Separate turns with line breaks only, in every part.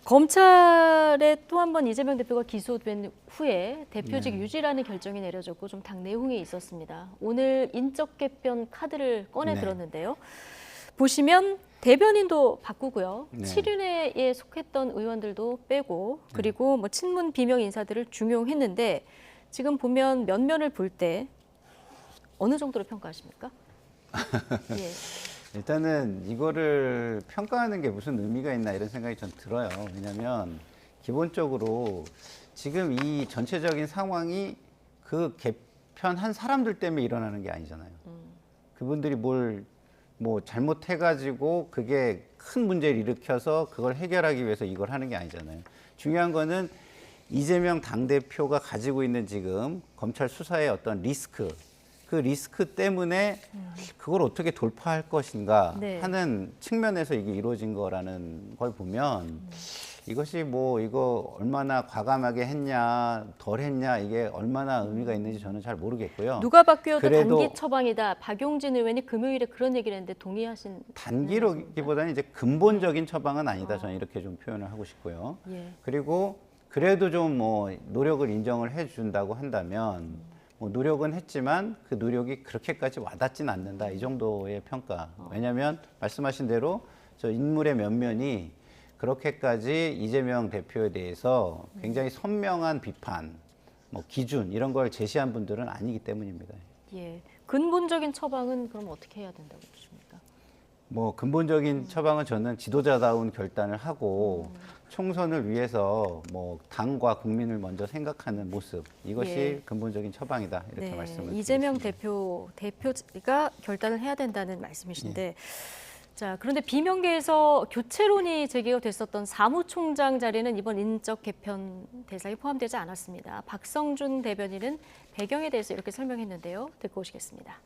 검찰에 또 한 번 이재명 대표가 기소된 후에 대표직
네.
유지라는 결정이 내려졌고 좀 당 내홍에 있었습니다. 오늘 인적 개편 카드를 꺼내
네.
들었는데요. 보시면 대변인도 바꾸고요.
네.
7인회에 속했던 의원들도 빼고 그리고 뭐 친문 비명 인사들을 중용했는데 지금 보면 면면을 볼 때 어느 정도로 평가하십니까? 예.
일단은 이거를 평가하는 게 무슨 의미가 있나 이런 생각이 전 들어요. 왜냐하면 기본적으로 지금 이 전체적인 상황이 그 개편한 사람들 때문에 일어나는 게 아니잖아요. 그분들이 뭘 뭐 잘못해가지고 그게 큰 문제를 일으켜서 그걸 해결하기 위해서 이걸 하는 게 아니잖아요. 중요한 거는 이재명 당대표가 가지고 있는 지금 검찰 수사의 어떤 리스크, 그 리스크 때문에 그걸 어떻게 돌파할 것인가
네.
하는 측면에서 이게 이루어진 거라는 걸 보면 이것이 뭐 이거 얼마나 과감하게 했냐 덜 했냐 이게 얼마나 의미가 있는지 저는 잘 모르겠고요.
누가 바뀌어도
그래도
단기 처방이다. 박용진 의원이 금요일에 그런 얘기를 했는데 동의하신?
단기로기보다는 이제 근본적인 처방은 아니다. 저는 이렇게 좀 표현을 하고 싶고요.
예.
그리고 그래도 좀 뭐 노력을 인정을 해준다고 한다면 뭐 노력은 했지만 그 노력이 그렇게까지 와닿진 않는다. 이 정도의 평가. 왜냐하면 말씀하신 대로 저 인물의 면면이 그렇게까지 이재명 대표에 대해서 굉장히 선명한 비판, 뭐 기준 이런 걸 제시한 분들은 아니기 때문입니다.
예. 근본적인 처방은 그럼 어떻게 해야 된다고 보십니까?
뭐 근본적인 처방은 저는 지도자다운 결단을 하고 총선을 위해서 뭐 당과 국민을 먼저 생각하는 모습 이것이
예.
근본적인 처방이다 이렇게 말씀을
이재명
드리겠습니다.
대표가 결단을 해야 된다는 말씀이신데 자, 그런데 비명계에서 교체론이 제기가 됐었던 사무총장 자리는 이번 인적 개편 대상에 포함되지 않았습니다. 박성준 대변인은 배경에 대해서 이렇게 설명했는데요. 듣고 오시겠습니다.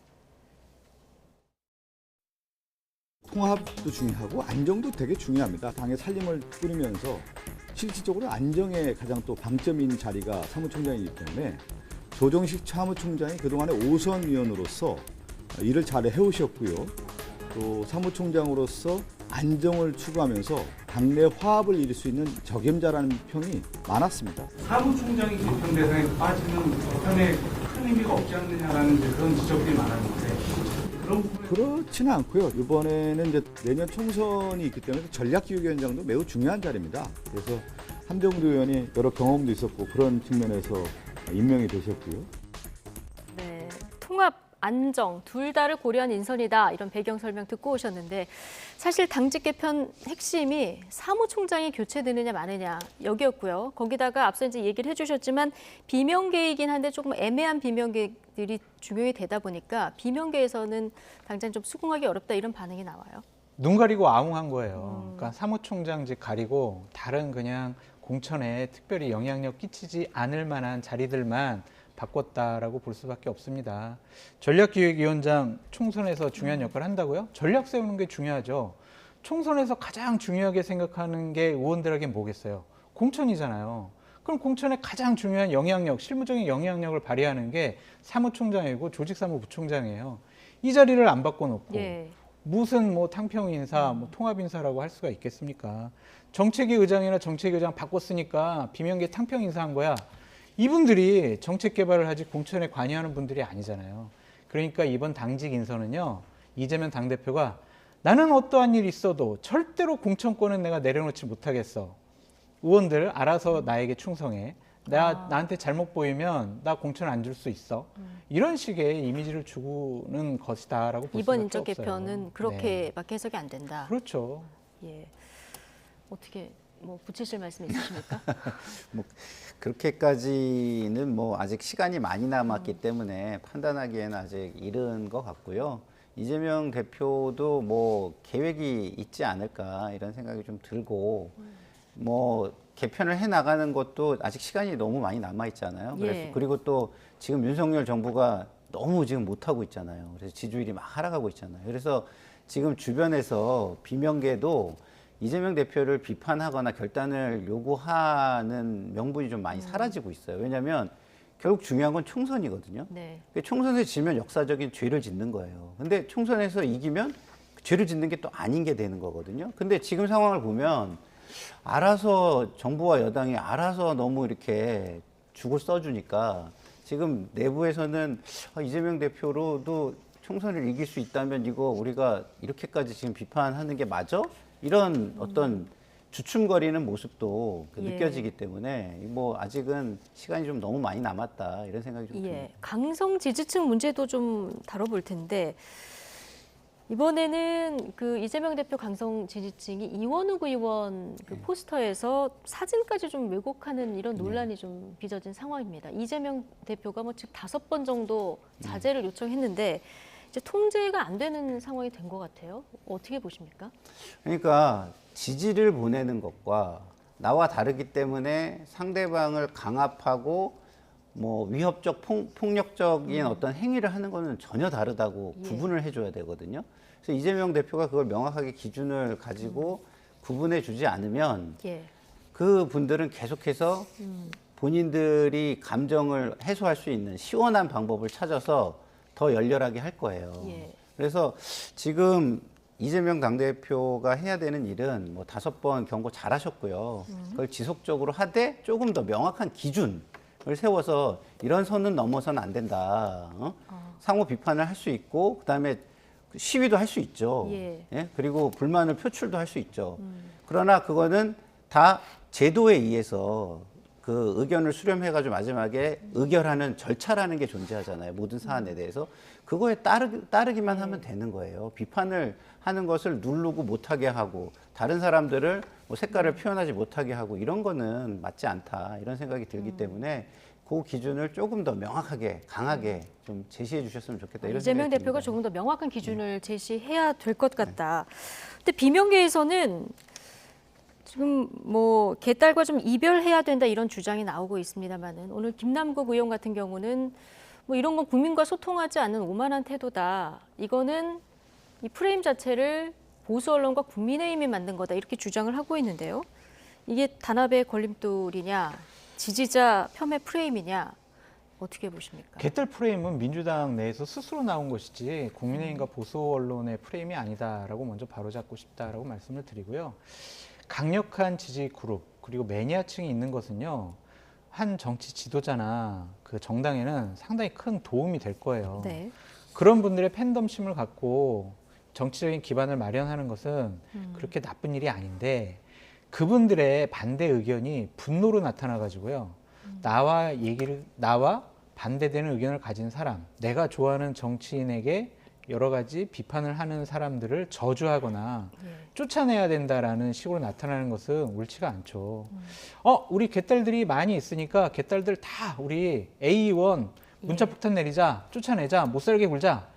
통합도 중요하고 안정도 되게 중요합니다. 당의 살림을 꾸리면서 실질적으로 안정에 가장 또 방점인 자리가 사무총장이기 때문에 조정식 사무총장이 그동안의 5선 위원으로서 일을 잘 해오셨고요. 또 사무총장으로서 안정을 추구하면서 당내 화합을 이룰 수 있는 적임자라는 평이 많았습니다.
사무총장이 개편 대상에 빠지는 개편에 큰 의미가 없지 않느냐라는 그런 지적들이 많았는데 그런 부분에
그렇지는 않고요. 이번에는 이제 내년 총선이 있기 때문에 전략기획위원장도 매우 중요한 자리입니다. 그래서 한정두 의원이 여러 경험도 있었고 그런 측면에서 임명이 되셨고요.
네, 통합, 안정 둘 다를 고려한 인선이다 이런 배경 설명 듣고 오셨는데 사실 당직 개편 핵심이 사무총장이 교체되느냐 마느냐 여기였고요. 거기다가 앞서 이제 얘기를 해주셨지만 비명계이긴 한데 조금 애매한 비명계들이 중용이 되다 보니까 비명계에서는 당장 좀 수긍하기 어렵다 이런 반응이 나와요.
눈 가리고 아웅한 거예요. 그러니까 사무총장직 가리고 다른 그냥 공천에 특별히 영향력 끼치지 않을 만한 자리들만 바꿨다라고 볼 수밖에 없습니다. 전략기획위원장 총선에서 중요한 역할을 한다고요? 전략 세우는 게 중요하죠. 총선에서 가장 중요하게 생각하는 게 의원들에게 뭐겠어요? 공천이잖아요. 그럼 공천에 가장 중요한 영향력, 실무적인 영향력을 발휘하는 게 사무총장이고 조직사무부총장이에요. 이 자리를 안 바꿔놓고
예.
무슨 뭐 탕평인사, 뭐 통합인사라고 할 수가 있겠습니까? 정책위 의장이나 정책위 의장 바꿨으니까 비명계 탕평인사 한 거야. 이분들이 정책 개발을 하지 공천에 관여하는 분들이 아니잖아요. 그러니까 이번 당직 인선은요. 이재명 당대표가 나는 어떠한 일이 있어도 절대로 공천권은 내가 내려놓지 못하겠어. 의원들 알아서 나에게 충성해. 나한테 잘못 보이면 나 공천 안 줄 수 있어. 이런 식의 이미지를 주는 것이다라고 볼
이번
수밖에
인적
없어요.
개편은 그렇게밖에 해석이 안 된다.
그렇죠.
예. 어떻게 뭐 붙이실 말씀 있으십니까?
뭐 그렇게까지는 뭐 아직 시간이 많이 남았기 때문에 판단하기에는 아직 이른 것 같고요. 이재명 대표도 뭐 계획이 있지 않을까 이런 생각이 좀 들고 뭐 개편을 해 나가는 것도 아직 시간이 너무 많이 남아 있잖아요. 그래서
예.
그리고 또 지금 윤석열 정부가 너무 지금 못 하고 있잖아요. 그래서 지지율이 막 하락하고 있잖아요. 그래서 지금 주변에서 비명계도 이재명 대표를 비판하거나 결단을 요구하는 명분이 좀 많이 사라지고 있어요. 왜냐하면 결국 중요한 건 총선이거든요.
네.
총선에서 지면 역사적인 죄를 짓는 거예요. 근데 총선에서 이기면 죄를 짓는 게 또 아닌 게 되는 거거든요. 근데 지금 상황을 보면 알아서 정부와 여당이 알아서 너무 이렇게 죽을 써주니까 지금 내부에서는 이재명 대표로도 총선을 이길 수 있다면 이거 우리가 이렇게까지 지금 비판하는 게 맞아? 이런 어떤 주춤거리는 모습도
예.
느껴지기 때문에 뭐 아직은 시간이 좀 너무 많이 남았다 이런 생각이 좀 듭니다.
예, 강성 지지층 문제도 좀 다뤄볼 텐데 이번에는 그 이재명 대표 강성 지지층이 이원욱 의원 그 포스터에서 사진까지 좀 왜곡하는 이런 논란이 좀 빚어진 상황입니다. 이재명 대표가 뭐 즉 5번 정도 자제를 요청했는데 이제 통제가 안 되는 상황이 된 것 같아요. 어떻게 보십니까?
그러니까 지지를 보내는 것과 나와 다르기 때문에 상대방을 강압하고 뭐 위협적 폭력적인 어떤 행위를 하는 거는 전혀 다르다고
예.
구분을 해줘야 되거든요. 그래서 이재명 대표가 그걸 명확하게 기준을 가지고 구분해 주지 않으면
예.
그 분들은 계속해서 본인들이 감정을 해소할 수 있는 시원한 방법을 찾아서 더 열렬하게 할 거예요.
예.
그래서 지금 이재명 당대표가 해야 되는 일은 뭐 5번 경고 잘하셨고요. 그걸 지속적으로 하되 조금 더 명확한 기준을 세워서 이런 선은 넘어서는 안 된다. 상호 비판을 할 수 있고 그다음에 시위도 할 수 있죠.
예.
예? 그리고 불만을 표출도 할 수 있죠. 그러나 그거는 다 제도에 의해서 그 의견을 수렴해가지고 마지막에 의결하는 절차라는 게 존재하잖아요. 모든 사안에 대해서. 그거에 따르기만 하면 되는 거예요. 비판을 하는 것을 누르고 못하게 하고 다른 사람들을 뭐 색깔을 표현하지 못하게 하고 이런 거는 맞지 않다. 이런 생각이 들기 때문에 그 기준을 조금 더 명확하게 강하게 좀 제시해 주셨으면 좋겠다. 이런
이재명
생각이
대표가
듭니다.
조금 더 명확한 기준을 제시해야 될 것 같다. 근데 비명계에서는 지금 뭐 개딸과 좀 이별해야 된다 이런 주장이 나오고 있습니다만은 오늘 김남국 의원 같은 경우는 뭐 이런 건 국민과 소통하지 않는 오만한 태도다. 이거는 이 프레임 자체를 보수 언론과 국민의힘이 만든 거다 이렇게 주장을 하고 있는데요. 이게 단합의 걸림돌이냐, 지지자 폄훼 프레임이냐 어떻게 보십니까?
개딸 프레임은 민주당 내에서 스스로 나온 것이지 국민의힘과 보수 언론의 프레임이 아니다라고 먼저 바로잡고 싶다라고 말씀을 드리고요. 강력한 지지 그룹 그리고 매니아층이 있는 것은요. 한 정치 지도자나 그 정당에는 상당히 큰 도움이 될 거예요.
네.
그런 분들의 팬덤심을 갖고 정치적인 기반을 마련하는 것은 그렇게 나쁜 일이 아닌데 그분들의 반대 의견이 분노로 나타나 가지고요. 나와 반대되는 의견을 가진 사람, 내가 좋아하는 정치인에게 여러 가지 비판을 하는 사람들을 저주하거나 쫓아내야 된다라는 식으로 나타나는 것은 옳지가 않죠. 우리 개딸들이 많이 있으니까 개딸들 다 우리 A1 문자폭탄 내리자, 쫓아내자, 못 살게 굴자.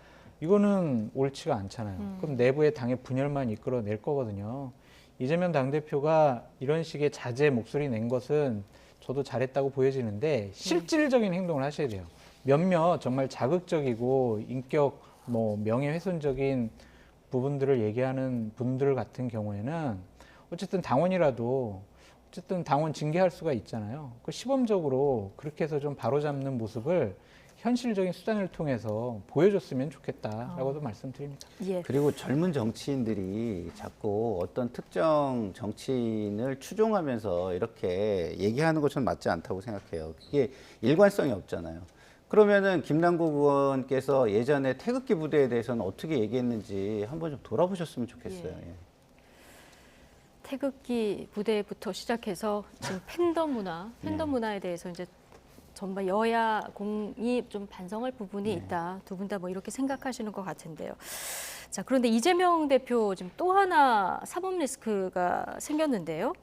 이거는 옳지가 않잖아요. 그럼 내부의 당의 분열만 이끌어낼 거거든요. 이재명 당대표가 이런 식의 자제 목소리 낸 것은 저도 잘했다고 보여지는데 실질적인 행동을 하셔야 돼요. 몇몇 정말 자극적이고 인격 명예훼손적인 부분들을 얘기하는 분들 같은 경우에는 어쨌든 당원이라도 어쨌든 당원 징계할 수가 있잖아요. 그 시범적으로 그렇게 해서 좀 바로잡는 모습을 현실적인 수단을 통해서 보여줬으면 좋겠다라고도 말씀드립니다.
예.
그리고 젊은 정치인들이 자꾸 어떤 특정 정치인을 추종하면서 이렇게 얘기하는 것처럼 맞지 않다고 생각해요. 그게 일관성이 없잖아요. 그러면은 김남국 의원께서 예전에 태극기 부대에 대해서는 어떻게 얘기했는지 한번 좀 돌아보셨으면 좋겠어요. 예.
태극기 부대부터 시작해서 지금 팬덤 문화에 대해서 이제 정말 여야 공이 좀 반성할 부분이 있다. 두 분 다 뭐 이렇게 생각하시는 것 같은데요. 자, 그런데 이재명 대표 지금 또 하나 사법 리스크가 생겼는데요.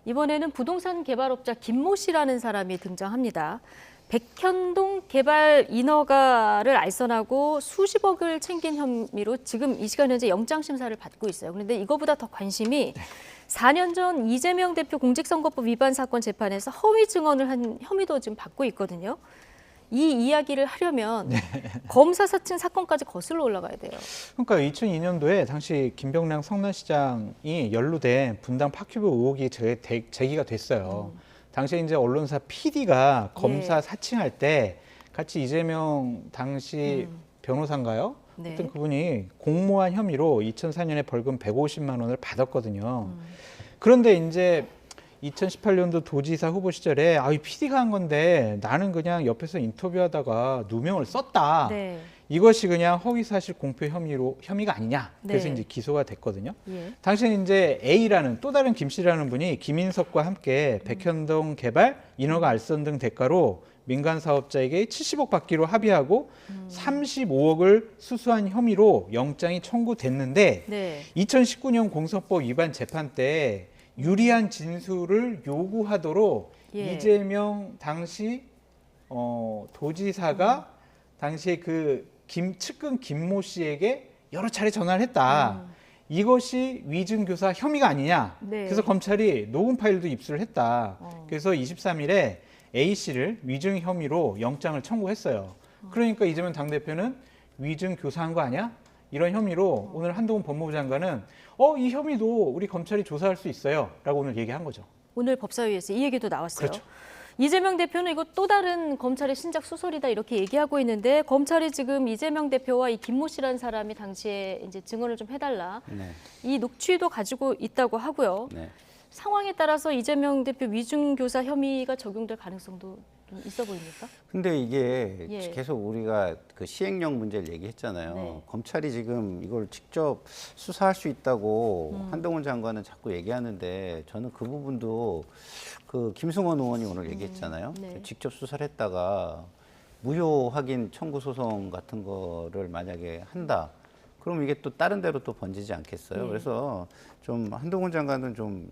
이번에는 부동산 개발업자 김모 씨라는 사람이 등장합니다. 백현동 개발 인허가를 알선하고 수십억을 챙긴 혐의로 지금 이 시간 현재 영장 심사를 받고 있어요. 그런데 이거보다 더 관심이 4년 전 이재명 대표 공직선거법 위반 사건 재판에서 허위 증언을 한 혐의도 지금 받고 있거든요. 이 이야기를 하려면 검사 사칭 사건까지 거슬러 올라가야 돼요.
그러니까 2002년도에 당시 김병량 성남시장이 연루된 분당 파큐브 의혹이 제기가 됐어요. 당시에 이제 언론사 PD가 검사 사칭할 때 같이 이재명 당시 변호사인가요?
네.
하여튼 그분이 공모한 혐의로 2004년에 벌금 150만 원을 받았거든요. 그런데 이제 2018년도 도지사 후보 시절에 이 PD가 한 건데 나는 그냥 옆에서 인터뷰하다가 누명을 썼다.
네.
이것이 그냥 허위사실 공표 혐의가 아니냐. 그래서
네.
이제 기소가 됐거든요.
예.
당시에 이제 A라는 또 다른 김 씨라는 분이 김인석과 함께 백현동 개발, 인허가 알선 등 대가로 민간 사업자에게 70억 받기로 합의하고 35억을 수수한 혐의로 영장이 청구됐는데
네.
2019년 공소법 위반 재판 때 유리한 진술을 요구하도록
예.
이재명 당시 도지사가 당시에 그 측근 김모 씨에게 여러 차례 전화를 했다. 이것이 위증교사 혐의가 아니냐.
네.
그래서 검찰이 녹음 파일도 입수를 했다. 그래서 23일에 A 씨를 위증 혐의로 영장을 청구했어요. 그러니까 이재명 당대표는 위증 교사한 거 아니야? 이런 혐의로 오늘 한동훈 법무부 장관은 이 혐의도 우리 검찰이 조사할 수 있어요. 라고 오늘 얘기한 거죠.
오늘 법사위에서 이 얘기도 나왔어요.
그렇죠.
이재명 대표는 이거 또 다른 검찰의 신작 수설이다 이렇게 얘기하고 있는데 검찰이 지금 이재명 대표와 이 김모 씨라는 사람이 당시에 이제 증언을 좀 해달라.
네.
이 녹취도 가지고 있다고 하고요.
네.
상황에 따라서 이재명 대표 위증교사 혐의가 적용될 가능성도 좀 있어 보입니까?
근데 이게
예.
계속 우리가 그 시행령 문제를 얘기했잖아요.
네.
검찰이 지금 이걸 직접 수사할 수 있다고 한동훈 장관은 자꾸 얘기하는데 저는 그 부분도 그 김승원 의원이 오늘 얘기했잖아요.
네.
직접 수사를 했다가 무효 확인 청구 소송 같은 거를 만약에 한다. 그럼 이게 또 다른 데로 또 번지지 않겠어요?
네.
그래서 좀 한동훈 장관은 좀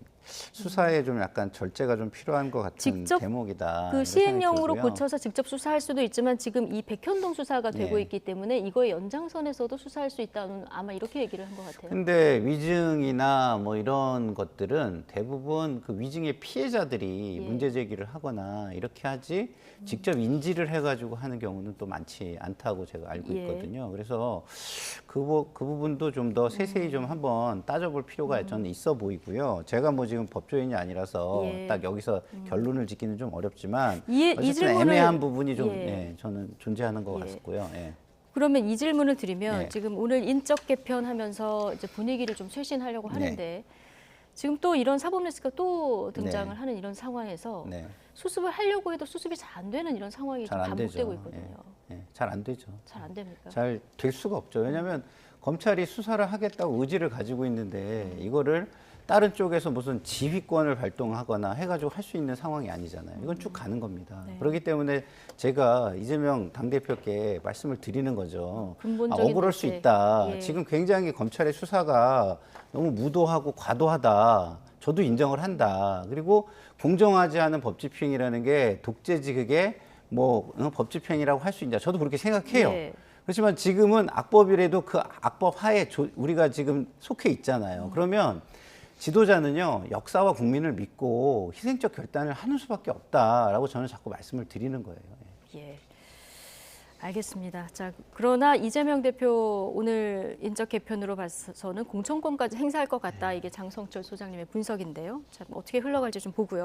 수사에 좀 약간 절제가 좀 필요한 것 같은
직접
대목이다.
그
이런
시행령으로
생각이 들고요.
고쳐서 직접 수사할 수도 있지만 지금 이 백현동 수사가 되고
네.
있기 때문에 이거의 연장선에서도 수사할 수 있다는 아마 이렇게 얘기를 한 것 같아요.
근데 위증이나 뭐 이런 것들은 대부분 그 위증의 피해자들이
예.
문제 제기를 하거나 이렇게 하지 직접 인지를 해가지고 하는 경우는 또 많지 않다고 제가 알고
예.
있거든요. 그래서 그 부분도 좀 더 세세히 좀 한번 따져볼 필요가 저는 있어 보이고요. 제가 뭐 지금 법조인이 아니라서
예.
딱 여기서 결론을 짓기는 좀 어렵지만
이
어쨌든
질문을-
애매한 부분이 좀
예.
저는 존재하는 것
예.
같고요. 예.
그러면 이 질문을 드리면
네.
지금 오늘 인적 개편하면서 이제 분위기를 좀 쇄신하려고
네.
하는데 지금 또 이런 사법 리스크가 또 등장을 하는 이런 상황에서
네.
수습을 하려고 해도 수습이 잘 안 되는 이런 상황이 좀
잘 안 되죠.
반복되고 있거든요.
잘 안 되죠.
잘 안 됩니까?
잘 될 수가 없죠. 왜냐하면 검찰이 수사를 하겠다고 의지를 가지고 있는데 이거를 다른 쪽에서 무슨 지휘권을 발동하거나 해가지고 할 수 있는 상황이 아니잖아요. 이건 쭉 가는 겁니다.
네.
그렇기 때문에 제가 이재명 당대표께 말씀을 드리는 거죠.
근본적인
억울할 수
대책.
있다.
예.
지금 굉장히 검찰의 수사가 너무 무도하고 과도하다. 저도 인정을 한다. 그리고 공정하지 않은 법 집행이라는 게 독재지극의 뭐 법 집행이라고 할 수 있냐. 저도 그렇게 생각해요.
예.
그렇지만 지금은 악법이라도 그 악법 하에 우리가 지금 속해 있잖아요. 그러면 지도자는요, 역사와 국민을 믿고 희생적 결단을 하는 수밖에 없다라고 저는 자꾸 말씀을 드리는 거예요.
예. 알겠습니다. 자, 그러나 이재명 대표 오늘 인적 개편으로 봐서는 공천권까지 행사할 것 같다. 이게 장성철 소장님의 분석인데요. 자, 어떻게 흘러갈지 좀 보고요.